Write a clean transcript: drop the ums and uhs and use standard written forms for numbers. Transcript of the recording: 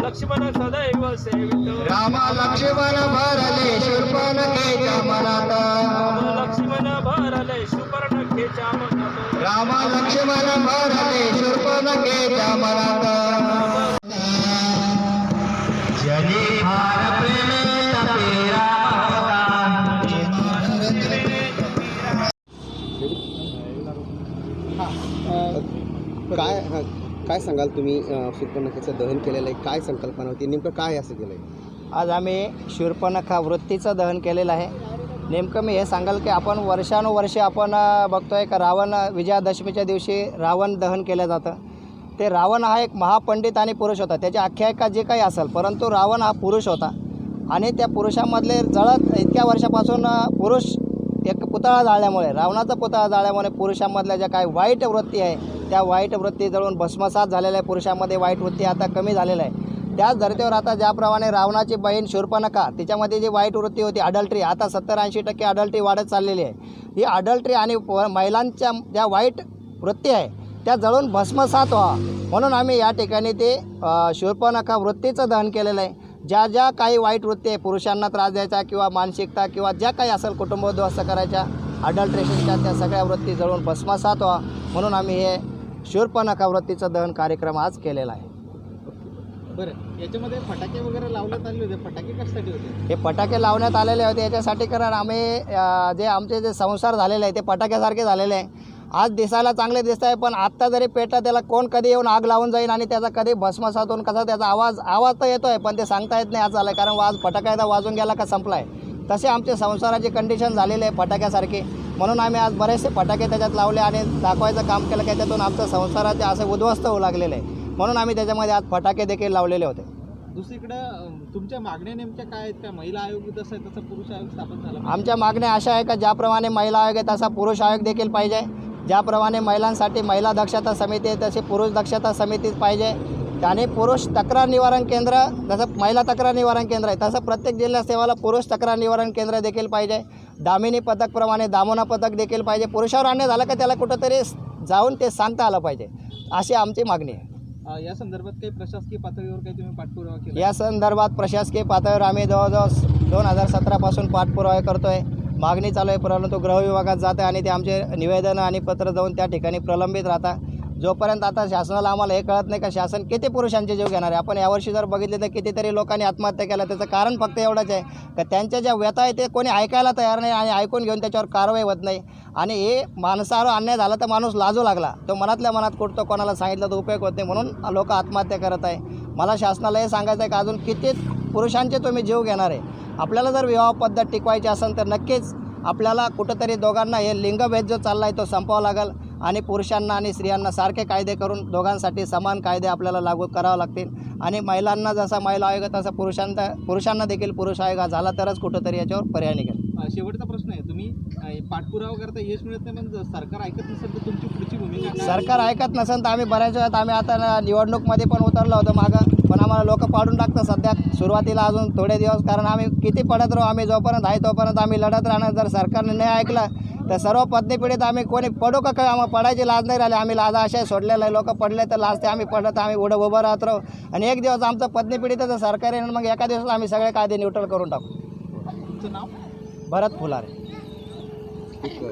लक्ष्मण सदैव सेवितो राम लक्ष्मण भरले शूर्पणखेच्या मनात लक्ष्मण भरले शूर्पणखेच्या मनात राम लक्ष्मण भरले शूर्पणखेच्या मनात जनी फार प्रेमे तपे काय सांगाल तुम्ही? शूर्पणखेचं दहन केलेलं आहे, काय संकल्पना होती, नेमकं काय असं केलं आहे? आज आम्ही शूर्पणखा वृत्तीचं दहन केलेलं आहे. नेमकं मी हे सांगाल की आपण वर्षानुवर्षे आपण बघतोय का रावण विजयादशमीच्या दिवशी रावण दहन केलं जातं. ते रावण हा एक महापंडित आणि पुरुष होता, त्याची आख्यायिका जे काही असेल, परंतु रावण हा पुरुष होता आणि त्या पुरुषामधले जळत इतक्या वर्षापासून पुरुष एक पुतळा जाळल्यामुळे, रावणाचा पुतळा जाळल्यामुळे पुरुषांमधल्या ज्या काही वाईट वृत्ती आहे त्या वाईट वृत्ती जळून भस्मसात झालेल्या आहे. पुरुषांमध्ये वाईट वृत्ती आता कमी झालेलं आहे. त्याच धर्तीवर आता ज्याप्रमाणे रावणाची बहीण शूर्पणखा, तिच्यामध्ये जी वाईट वृत्ती होती अडल्ट्री, आता 70-80% अडल्ट्री वाढत चाललेली आहे. ही अडल्ट्री आणि महिलांच्या ज्या वाईट वृत्ती आहे त्या जळून भस्मसात व्हावा म्हणून आम्ही या ठिकाणी ते शूर्पणखा वृत्तीचं दहन केलेलं आहे. ज्या ज्या काही वाईट वृत्ती आहे, पुरुषांना त्रास द्यायचा किंवा मानसिकता किंवा ज्या काही असेल कुटुंबोद्ध्वस्त करायच्या अडल्ट्रेशनच्या, त्या सगळ्या वृत्ती जळून भस्मसात व्हावा म्हणून आम्ही हे शूर्पणखा वृत्तीचं दहन कार्यक्रम आज केलेला आहे. बरं, याच्यामध्ये फटाके वगैरे लावण्यात आले होते, फटाके कशासाठी होते? हे फटाके लावण्यात आलेले होते याच्यासाठी, कारण आम्ही जे आमचे जे संसार झालेले आहे ते फटाक्यासारखे झालेले आहे. आज दिसायला चांगले दिसत आहे, पण आत्ता जरी पेटला त्याला कोण कधी येऊन आग लावून जाईल आणि त्याचा कधी भस्मसात होऊन कसा त्याचा आवाज तर येतो आहे, पण ते सांगता येत नाही आज झालं आहे, कारण आज फटाका एकदा वाजून गेला का संपला आहे. तसे आमचे संसाराची कंडिशन झालेली आहे फटाक्यासारखी, म्हणून आम्ही आज बरेचसे फटाके त्याच्यात लावले आणि दाखवायचं काम केलं की त्याच्यातून आमचं संसाराचे असे उद्ध्वस्त होऊ लागलेले आहे. म्हणून आम्ही त्याच्यामध्ये आज फटाके देखील लावलेले होते. दुसरीकडं तुमच्या मागण्या नेमक्या काय आहेत? का महिला आयोग जसं आहे तसं पुरुष आयोग स्थापन झाला? आमच्या मागण्या अशा आहे का ज्याप्रमाणे महिला आयोग आहे तसा पुरुष आयोग देखील पाहिजे. ज्याप्रमाणे महिलांसाठी महिला दक्षता समिती आहे तशी पुरुष दक्षता समिती पाहिजे. आणि पुरुष तक्रार निवारण केंद्र जसं महिला तक्रार निवारण केंद्र आहे तसं प्रत्येक जिल्हा सेवाला पुरुष तक्रार निवारण केंद्र देखील पाहिजे. दामिनी पथकप्रमाणे दामोना पथक देखील पाहिजे. पुरुषावर अन्याय झाला का त्याला कुठंतरी जाऊन ते सांगता आलं पाहिजे, अशी आमची मागणी आहे. या संदर्भात काही प्रशासकीय पातळीवर काही तुम्ही पाठपुरावा केला? या संदर्भात प्रशासकीय पातळीवर आम्ही जवळजवळ 2017 पासून पाठपुरावा करतो आहे, मागणी चालू आहे. परंतु गृह विभागात जातं आणि ते आमचे निवेदनं आणि पत्र जाऊन त्या ठिकाणी प्रलंबित राहतात. जोपर्यंत आता शासनाला आम्हाला हे कळत नाही का शासन किती पुरुषांचे जीव घेणार आहे. आपण यावर्षी जर बघितले तर कितीतरी लोकांनी आत्महत्या केल्या. त्याचं कारण फक्त एवढंच आहे का त्यांच्या ज्या व्यथा आहे ते कोणी ऐकायला तयार नाही आणि ऐकून घेऊन त्याच्यावर कारवाई होत नाही. आणि हे माणसावर अन्याय झाला तर माणूस लाजू लागला, तो मनातल्या मनात कुठतो, कोणाला सांगितलं तर उपयोग होत नाही, म्हणून लोक आत्महत्या करत आहे. मला शासनाला हे सांगायचं आहे का अजून किती पुरुषांचे तुम्ही जीव घेणार आहे. आपल्याला जर विवाह पद्धत टिकवायची असेल तर नक्कीच आपल्याला कुठंतरी दोघांना हे लिंगभेद जो चालला आहे तो संपवावा लागेल. आणि पुरुषांना आणि स्त्रियांना सारखे कायदे करून दोघांसाठी समान कायदे आपल्याला लागू करावे लागतील आणि महिलांना जसा महिला आयोग तसा पुरुषांना देखील पुरुष आयोग झाला तरच कुठंतरी याच्यावर पर्याय निघेल. शेवटचा प्रश्न आहे, तुम्ही पाठपुरावा करता यश मिळत नाही पण सरकार ऐकत नसेल तर तुमची पुढची भूमिका काय? सरकार ऐकत नसेल तर आम्ही बऱ्याच वेळात आम्ही आता निवडणूकमध्ये पण उतरलो होतो मागं, पण आम्हाला लोक पाडून टाकतात सध्या सुरुवातीला अजून थोडे दिवस, कारण आम्ही किती पडत राहू, आम्ही जोपर्यंत आहे तोपर्यंत आम्ही लढत राहणार. जर सरकारने नाही ऐकलं तर सर्व पत्नी पिढीत आम्ही कोणी पडू का काय, आम्हाला पडायची लाज नाही राहिली. आम्ही लाज आशय सोडलेला आहे, लोक पडले तर लाजते, आम्ही पडलं तर आम्ही उडं उभं राहत राहू आणि एक दिवस आमचं पत्नी पिढीचं सरकार येणार, मग एका दिवसात आम्ही सगळे कायदे न्यूट्रल करून टाकू. तुमचं नाव? भरत फुलारे.